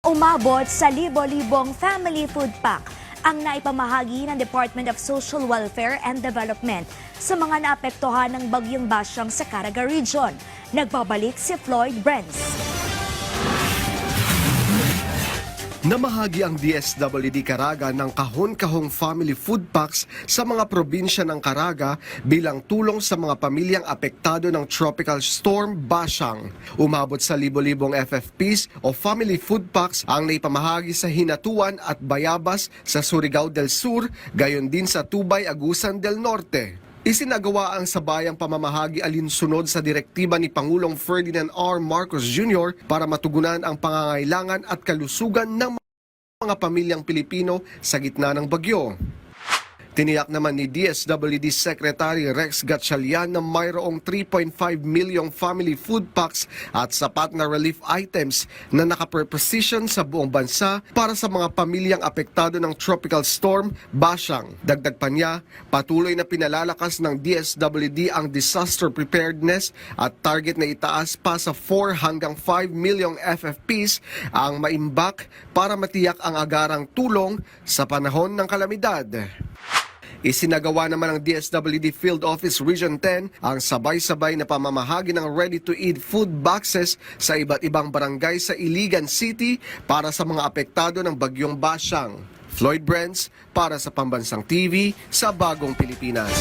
Umabot sa libo-libong family food pack ang naipamahagi ng Department of Social Welfare and Development sa mga naapektuhan ng Bagyong Basyang sa Caraga Region. Nagbabalik si Floyd Brenz. Namahagi ang DSWD Caraga ng kahon-kahong family food packs sa mga probinsya ng Caraga bilang tulong sa mga pamilyang apektado ng Tropical Storm Basyang. Umabot sa libo-libong FFPs o family food packs ang naipamahagi sa Hinatuan at Bayabas sa Surigao del Sur, gayon din sa Tubay, Agusan del Norte. Isinagawa ang sabayang pamamahagi alinsunod sa direktiba ni Pangulong Ferdinand R. Marcos Jr. para matugunan ang pangangailangan at kalusugan ng mga pamilyang Pilipino sa gitna ng bagyo. Tiniyak naman ni DSWD Secretary Rex Gatchalian na mayroong 3.5 milyong family food packs at sapat na relief items na nakapreposition sa buong bansa para sa mga pamilyang apektado ng Tropical Storm Basyang. Dagdag pa niya, patuloy na pinalalakas ng DSWD ang disaster preparedness at target na itaas pa sa 4 hanggang 5 milyong FFPs ang maimbak para matiyak ang agarang tulong sa panahon ng kalamidad. Isinagawa naman ng DSWD Field Office Region 10 ang sabay-sabay na pamamahagi ng ready-to-eat food boxes sa iba't ibang barangay sa Iligan City para sa mga apektado ng Bagyong Basyang. Floyd Brenz para sa Pambansang TV sa Bagong Pilipinas.